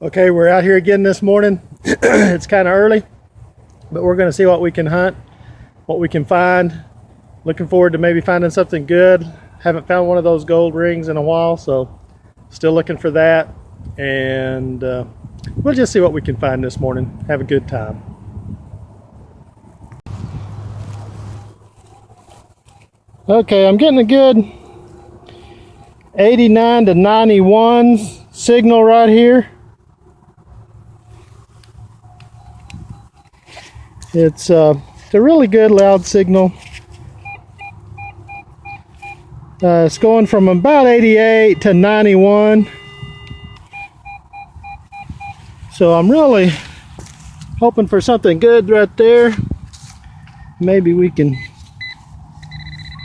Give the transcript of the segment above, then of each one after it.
Okay, we're out here again this morning. It's kind of early, but we're going to see what we can hunt, what we can find. Looking forward to maybe finding something good. Haven't found one of those gold rings in a while, so still looking for that. And we'll just see what we can find this morning. Have a good time. Okay, I'm getting a good 89 to 91 signal right here. It's a really good loud signal. It's going from about 88 to 91. So I'm really hoping for something good right there. Maybe we can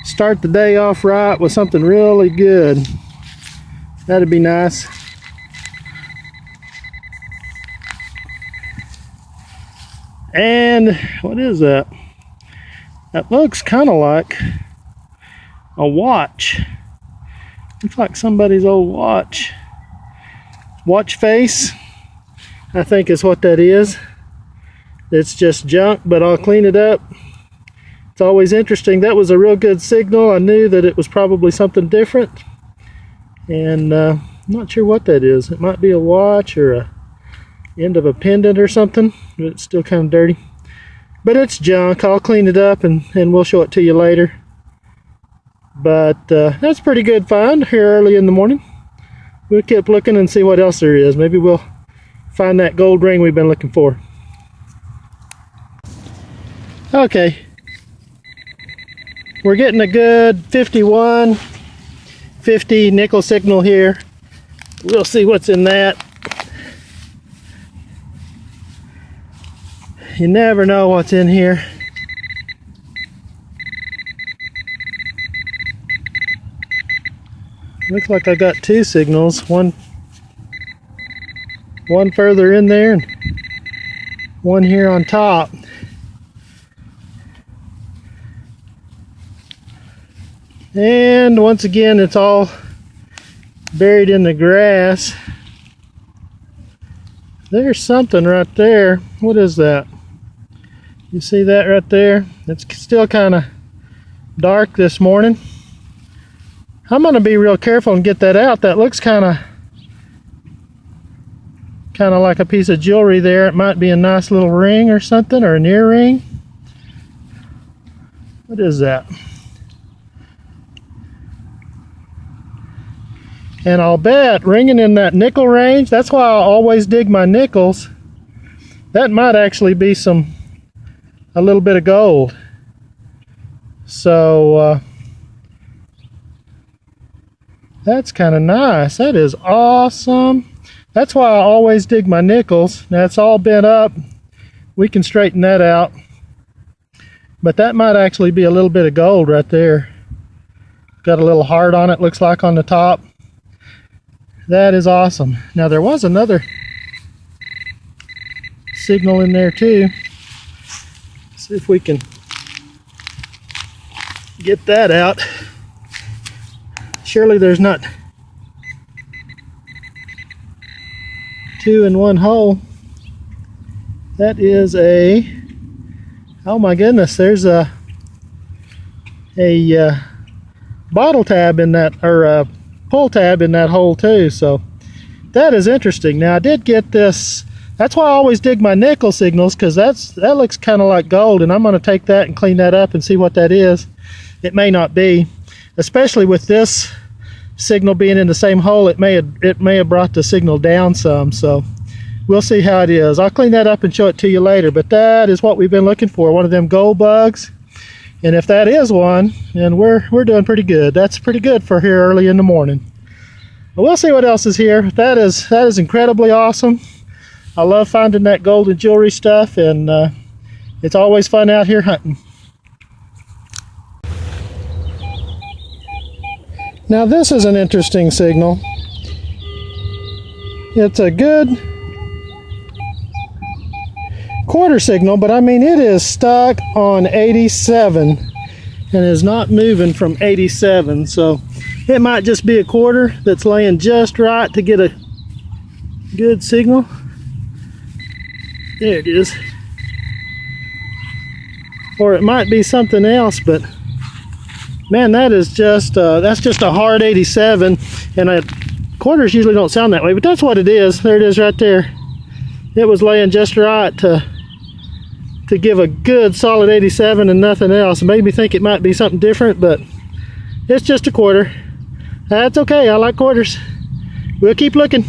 start the day off right with something really good. That'd be nice. And what is that? That looks kind of like a watch. Looks like somebody's old watch. Watch face, I think is what that is. It's just junk, but I'll clean it up. It's always interesting. That was a real good signal. I knew that it was probably something different. And I'm not sure what that is. It might be a watch or a end of a pendant or something, but it's still kind of dirty. But it's junk. I'll clean it up and we'll show it to you later. But that's a pretty good find here early in the morning. We'll keep looking and see what else there is. Maybe we'll find that gold ring we've been looking for. Okay. We're getting a good 51, 50 nickel signal here. We'll see what's in that. You never know what's in here. Looks like I got two signals. One further in there and one here on top. And once again, it's all buried in the grass. There's something right there. What is that? You see that right there? It's still kind of dark this morning. I'm going to be real careful and get that out. That looks kind of like a piece of jewelry there. It might be a nice little ring or something, or an earring. What is that? And I'll bet ringing in that nickel range, that's why I always dig my nickels. That might actually be a little bit of gold. So that's kind of nice. That is awesome. That's why I always dig my nickels. Now it's all bent up. We can straighten that out. But that might actually be a little bit of gold right there. Got a little heart on it, looks like, on the top. That is awesome. Now there was another signal in there too. See if we can get that out. Surely there's not two in one hole. That is oh my goodness, there's a bottle tab in that, or a pull tab in that hole too. So that is interesting. Now I did get this. That's why I always dig my nickel signals, because that looks kind of like gold, and I'm going to take that and clean that up and see what that is. It may not be, especially with this signal being in the same hole. It may have brought the signal down some, so we'll see how it is. I'll clean that up and show it to you later. But that is what we've been looking for, one of them gold bugs. And if that is one, then we're doing pretty good. That's pretty good for here early in the morning. But we'll see what else is here. That is incredibly awesome. I love finding that gold and jewelry stuff, and it's always fun out here hunting. Now this is an interesting signal. It's a good quarter signal, but I mean it is stuck on 87 and is not moving from 87, so it might just be a quarter that's laying just right to get a Good signal. There it is. Or it might be something else, but man, that is just that's just a hard 87, and quarters usually don't sound that way, but that's what it is. There it is right there. It was laying just right to give a good solid 87 and nothing else. It made me think it might be something different, but it's just a quarter. That's okay, I like quarters. We'll keep looking.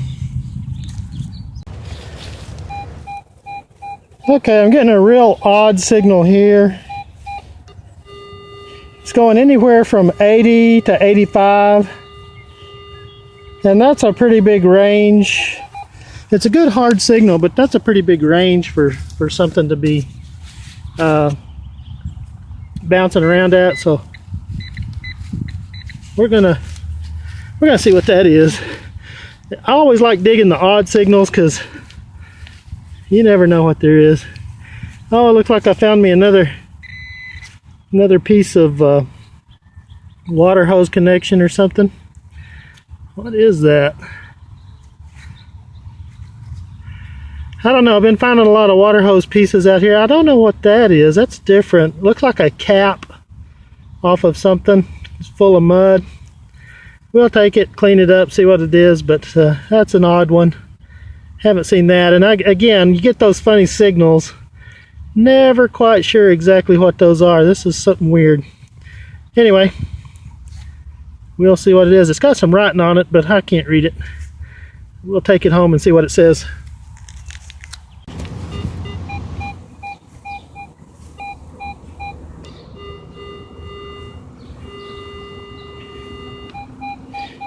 Okay, I'm getting a real odd signal here. It's going anywhere from 80 to 85. And that's a pretty big range. It's a good hard signal, but that's a pretty big range for something to be bouncing around at. So we're gonna see what that is. I always like digging the odd signals because you never know what there is. Oh, it looks like I found me another piece of water hose connection or something. What is that? I don't know. I've been finding a lot of water hose pieces out here. I don't know what that is. That's different. Looks like a cap off of something. It's full of mud. We'll take it, clean it up, see what it is, but that's an odd one. Haven't seen that. And again, you get those funny signals. Never quite sure exactly what those are. This is something weird. Anyway, we'll see what it is. It's got some writing on it, but I can't read it. We'll take it home and see what it says.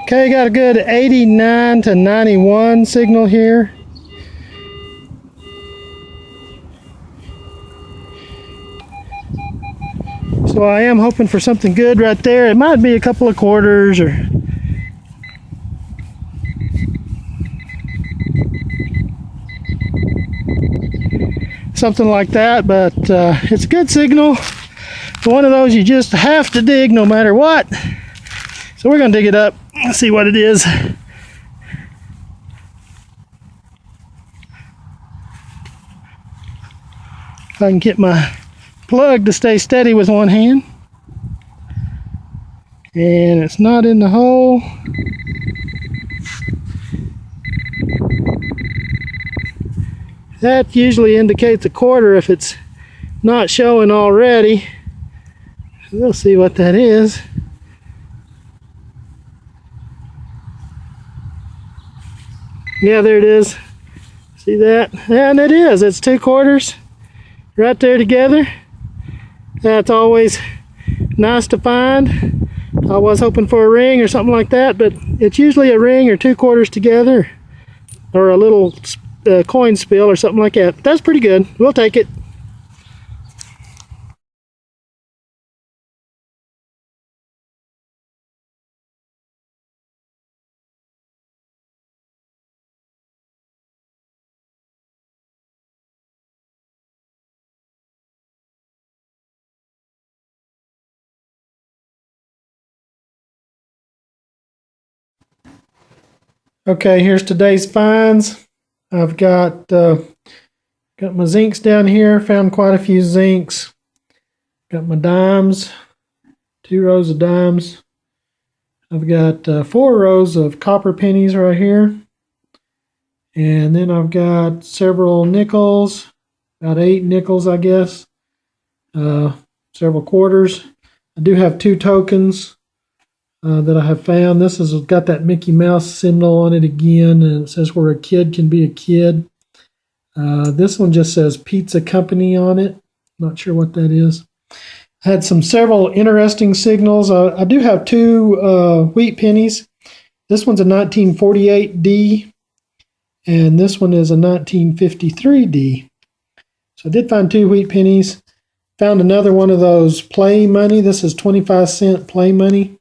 Okay, got a good 89 to 91 signal here. So I am hoping for something good right there. It might be a couple of quarters or something like that, but it's a good signal. One of those you just have to dig no matter what. So we're gonna dig it up and see what it is. If I can get my plug to stay steady with one hand. And it's not in the hole. That usually indicates a quarter if it's not showing already. We'll see what that is. Yeah, there it is. See that? And it is. It's 2 quarters right there together. That's always nice to find. I was hoping for a ring or something like that, but it's usually a ring or 2 quarters together, or a little coin spill or something like that. That's pretty good. We'll take it. Okay, here's today's finds. I've got my zincs down here. Found quite a few zincs. Got my dimes, 2 rows of dimes. I've got 4 rows of copper pennies right here. And then I've got several nickels, about 8 nickels, I guess. Several quarters. I do have 2 tokens that I have found. This has got that Mickey Mouse symbol on it again, and it says where a kid can be a kid. This one just says Pizza Company on it. Not sure what that is. I had several interesting signals. I do have 2 wheat pennies. This one's a 1948D, and this one is a 1953D. So I did find 2 wheat pennies. Found another one of those play money. This is 25-cent play money.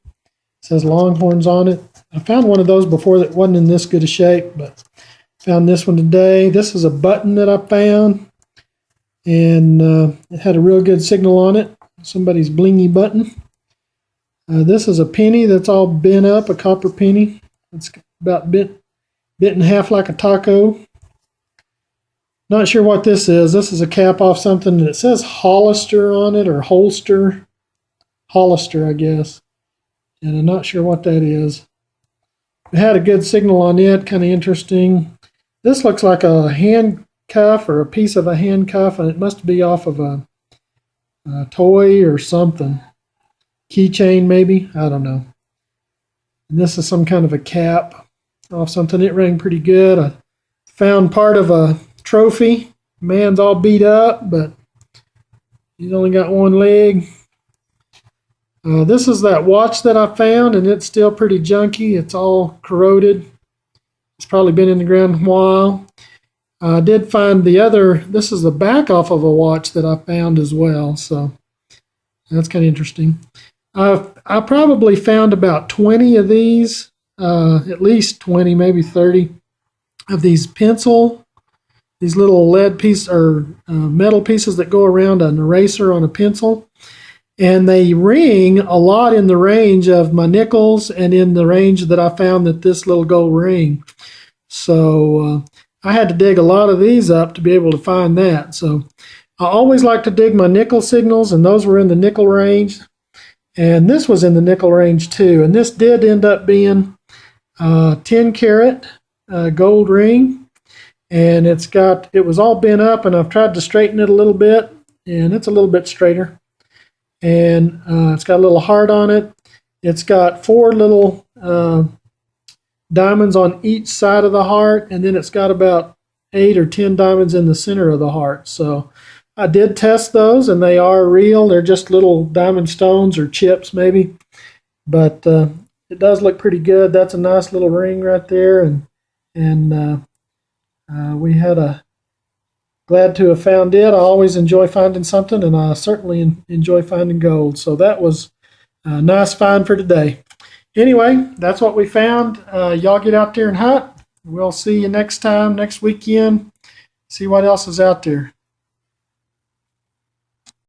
It says Longhorns on it. I found one of those before that wasn't in this good a shape, but found this one today. This is a button that I found, and it had a real good signal on it. Somebody's blingy button. This is a penny that's all bent up, a copper penny. It's about bent bit in half like a taco. Not sure what this is. This is a cap off something, and it says Hollister on it, or Holster. Hollister, I guess. And I'm not sure what that is. It had a good signal on it, kind of interesting. This looks like a handcuff or a piece of a handcuff, and it must be off of a toy or something. Keychain, maybe? I don't know. And this is some kind of a cap off something. It rang pretty good. I found part of a trophy. Man's all beat up, but he's only got one leg. This is that watch that I found, and it's still pretty junky. It's all corroded. It's probably been in the ground a while. I did find the other, this is the back off of a watch that I found as well, so that's kind of interesting. I probably found about 20 of these, at least 20, maybe 30 of these these little lead pieces or metal pieces that go around an eraser on a pencil. And they ring a lot in the range of my nickels and in the range that I found that this little gold ring. So I had to dig a lot of these up to be able to find that. So I always like to dig my nickel signals, and those were in the nickel range. And this was in the nickel range too. And this did end up being 10 karat gold ring. And it was all bent up, and I've tried to straighten it a little bit, and it's a little bit straighter. And it's got a little heart on it. It's got 4 little diamonds on each side of the heart, and then it's got about 8 or 10 diamonds in the center of the heart. So I did test those, and they are real. They're just little diamond stones or chips maybe, but it does look pretty good. That's a nice little ring right there, and we had glad to have found it. I always enjoy finding something, and I certainly enjoy finding gold. So that was a nice find for today. Anyway, that's what we found. Y'all get out there and hunt. We'll see you next time, next weekend. See what else is out there.